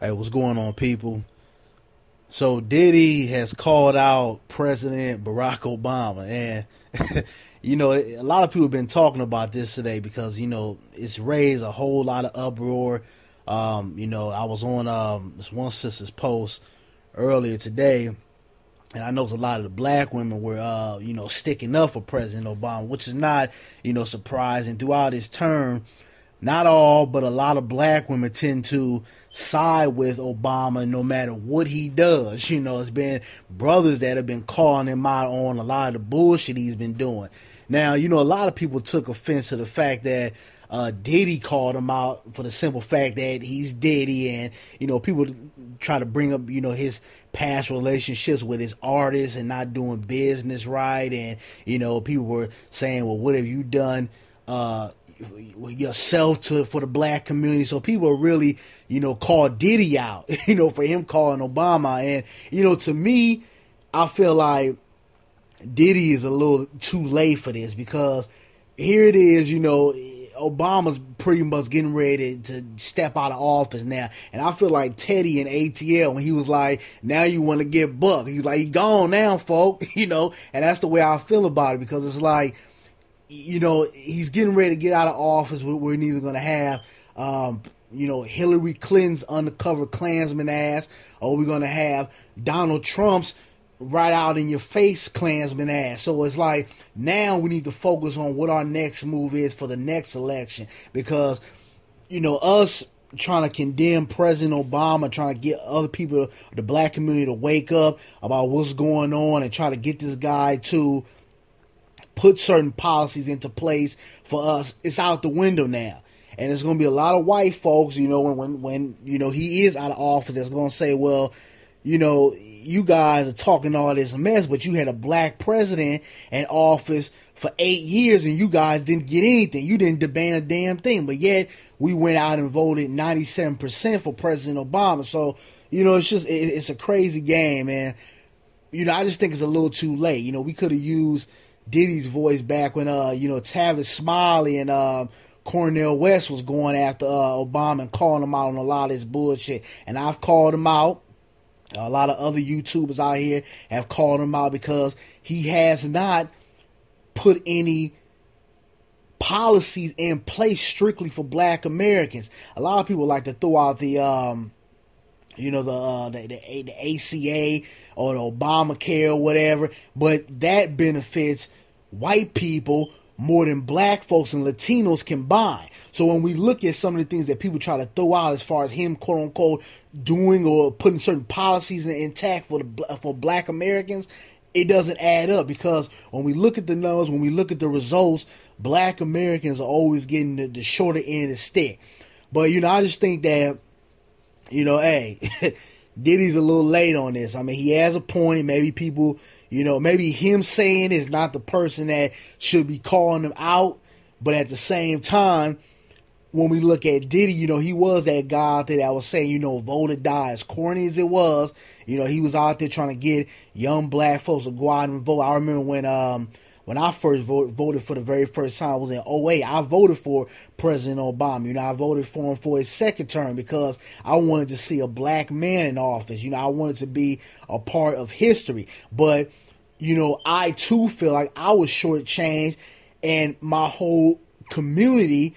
Hey, what's going on, people? So Diddy has called out President Barack Obama, and a lot of people have been talking about this today because it's raised a whole lot of uproar. I was on this one sister's post earlier today, and I noticed a lot of the black women were sticking up for President Obama, which is not surprising. Throughout his term, not all, but a lot of black women tend to side with Obama no matter what he does. It's been brothers that have been calling him out on a lot of the bullshit he's been doing. Now, a lot of people took offense to the fact that Diddy called him out for the simple fact that he's Diddy, and people try to bring up his past relationships with his artists and not doing business right, and people were saying, well, what have you done yourself for the black community? So people really called Diddy out for him calling Obama. And to me, I feel like Diddy is a little too late for this, because here it is, Obama's pretty much getting ready to step out of office now. And I feel like Teddy and ATL, when he was like, now you want to get bucked. He's like, he gone now, folk, and that's the way I feel about it, because it's like, he's getting ready to get out of office. We're neither going to have, Hillary Clinton's undercover Klansman ass, or we're going to have Donald Trump's right out in your face Klansman ass. So it's like, now we need to focus on what our next move is for the next election, because, us trying to condemn President Obama, trying to get other people, the black community, to wake up about what's going on and try to get this guy to put certain policies into place for us, it's out the window now. And there's going to be a lot of white folks, when he is out of office, that's going to say, well, you guys are talking all this mess, but you had a black president in office for 8 years and you guys didn't get anything. You didn't demand a damn thing. But yet we went out and voted 97% for President Obama. So, it's a crazy game, man. I just think it's a little too late. We could have used Diddy's voice back when Tavis Smiley and Cornel West was going after Obama and calling him out on a lot of this bullshit. And I've called him out. A lot of other YouTubers out here have called him out because he has not put any policies in place strictly for black Americans. A lot of people like to throw out the ACA or the Obamacare or whatever, but that benefits white people more than black folks and Latinos combined. So when we look at some of the things that people try to throw out as far as him, quote unquote, doing or putting certain policies intact for black Americans, it doesn't add up, because when we look at the numbers, when we look at the results, black Americans are always getting the shorter end of the stick. But, I just think that, hey, Diddy's a little late on this. I mean, he has a point. Maybe people, maybe him saying is not the person that should be calling him out. But at the same time, when we look at Diddy, he was that guy out there that was saying, vote or die. As corny as it was, he was out there trying to get young black folks to go out and vote. I remember when I first voted for the very first time, it was in '08. I voted for President Obama. I voted for him for his second term because I wanted to see a black man in office. I wanted to be a part of history. But, I too feel like I was shortchanged, and my whole community,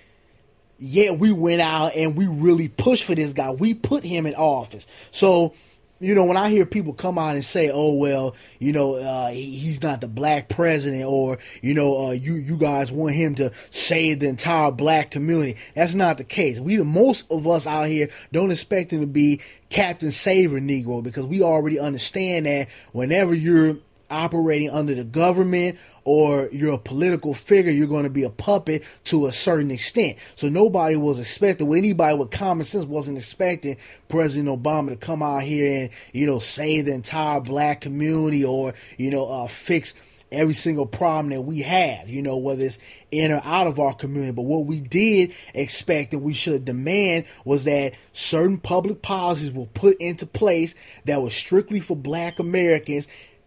we went out and we really pushed for this guy. We put him in office. So, when I hear people come out and say, oh, well, he's not the black president, or, you guys want him to save the entire black community. That's not the case. Most of us out here don't expect him to be Captain Saver Negro, because we already understand that whenever you're operating under the government or you're a political figure, you're going to be a puppet to a certain extent. So nobody was expecting, well, anybody with common sense wasn't expecting President Obama to come out here and, save the entire black community, or, fix every single problem that we have, whether it's in or out of our community. But what we did expect and we should demand was that certain public policies were put into place that were strictly for black Americans,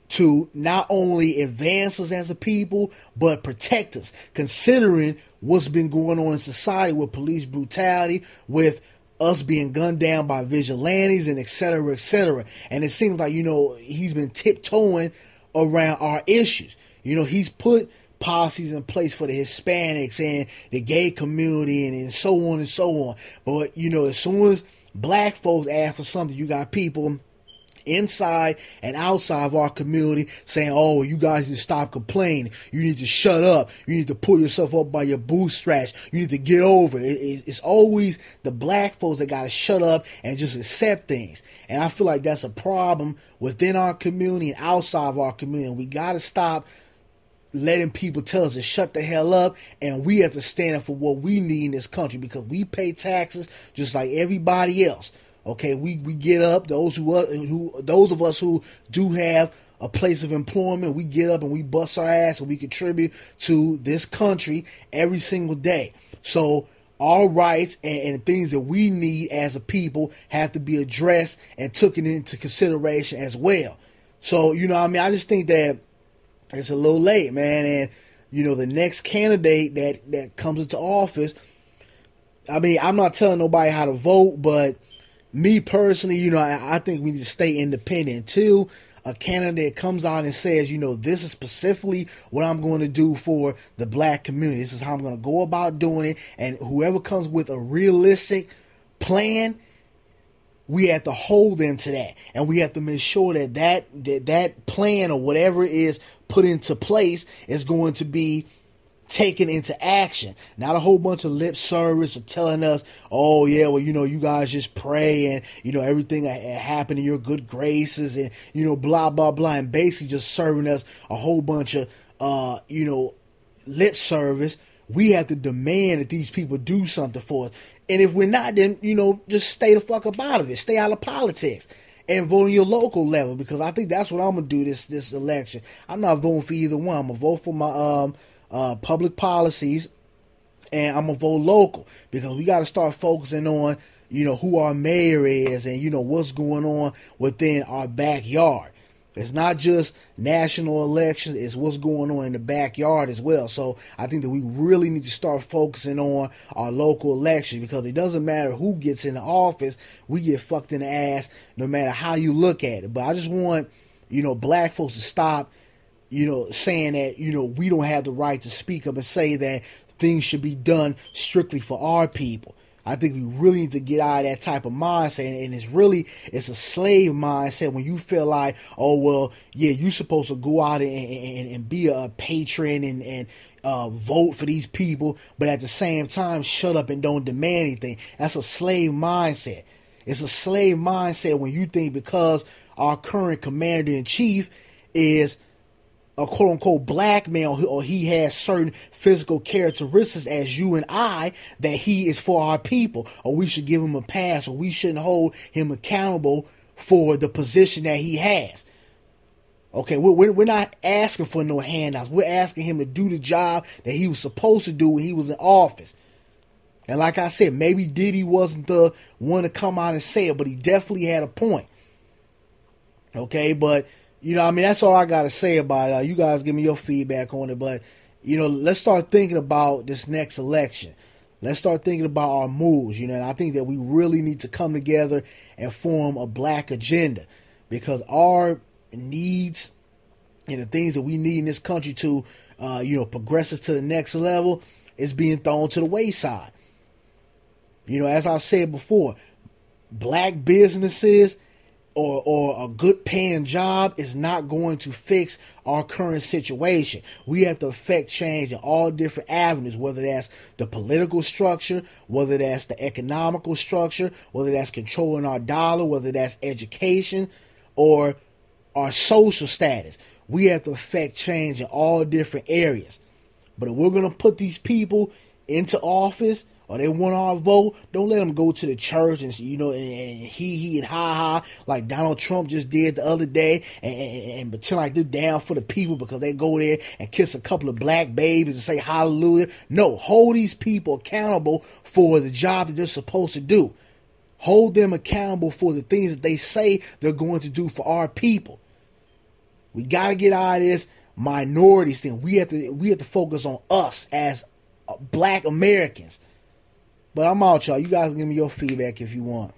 to not only advance us as a people, but protect us, considering what's been going on in society with police brutality, with us being gunned down by vigilantes and et cetera, et cetera. And it seems like, he's been tiptoeing around our issues. He's put policies in place for the Hispanics and the gay community and so on and so on. But, as soon as black folks ask for something, you got people inside and outside of our community saying, oh, you guys need to stop complaining. You need to shut up. You need to pull yourself up by your bootstraps. You need to get over it. It's always the black folks that got to shut up and just accept things. And I feel like that's a problem within our community and outside of our community. We got to stop letting people tell us to shut the hell up, and we have to stand up for what we need in this country, because we pay taxes just like everybody else. Okay, we get up. Those of us who do have a place of employment, we get up and we bust our ass and we contribute to this country every single day. So our rights and things that we need as a people have to be addressed and taken into consideration as well. So, I just think that it's a little late, man. And, the next candidate that comes into office, I'm not telling nobody how to vote, but me personally, I think we need to stay independent until a candidate comes out and says, this is specifically what I'm going to do for the black community. This is how I'm going to go about doing it. And whoever comes with a realistic plan, we have to hold them to that. And we have to make sure that plan or whatever is put into place is going to be taken into action. Not a whole bunch of lip service or telling us, oh yeah, well, you guys just pray and, everything happen in your good graces and, blah, blah, blah. And basically just serving us a whole bunch of, lip service. We have to demand that these people do something for us. And if we're not, then, just stay the fuck up out of it. Stay out of politics and vote on your local level, because I think that's what I'm going to do this election. I'm not voting for either one. I'm going to vote for my public policies, and I'm going to vote local, because we got to start focusing on, who our mayor is and, what's going on within our backyard. It's not just national elections, it's what's going on in the backyard as well. So I think that we really need to start focusing on our local elections, because it doesn't matter who gets in the office, we get fucked in the ass no matter how you look at it. But I just want, black folks to stop, saying that, we don't have the right to speak up and say that things should be done strictly for our people. I think we really need to get out of that type of mindset. And it's a slave mindset when you feel like, oh, well, yeah, you're supposed to go out and be a patron and vote for these people, but at the same time, shut up and don't demand anything. That's a slave mindset. It's a slave mindset when you think because our current commander-in-chief is a quote-unquote black man, or he has certain physical characteristics as you and I, that he is for our people, or we should give him a pass, or we shouldn't hold him accountable for the position that he has. Okay, we're not asking for no handouts. We're asking him to do the job that he was supposed to do when he was in office. And like I said, maybe Diddy wasn't the one to come out and say it, but he definitely had a point. Okay, but that's all I got to say about it. You guys give me your feedback on it. But, let's start thinking about this next election. Let's start thinking about our moves, and I think that we really need to come together and form a black agenda, because our needs and the things that we need in this country to, progress us to the next level is being thrown to the wayside. As I've said before, black businesses or a good paying job is not going to fix our current situation. We have to affect change in all different avenues, whether that's the political structure, whether that's the economical structure, whether that's controlling our dollar, whether that's education or our social status. We have to affect change in all different areas. But if we're going to put these people into office, or they want our vote, don't let them go to the church and and he and ha like Donald Trump just did the other day and pretend like they're down for the people because they go there and kiss a couple of black babies and say hallelujah. No, hold these people accountable for the job that they're supposed to do. Hold them accountable for the things that they say they're going to do for our people. We got to get out of this minorities thing. We have to focus on us as black Americans. But I'm out, y'all. You guys give me your feedback if you want.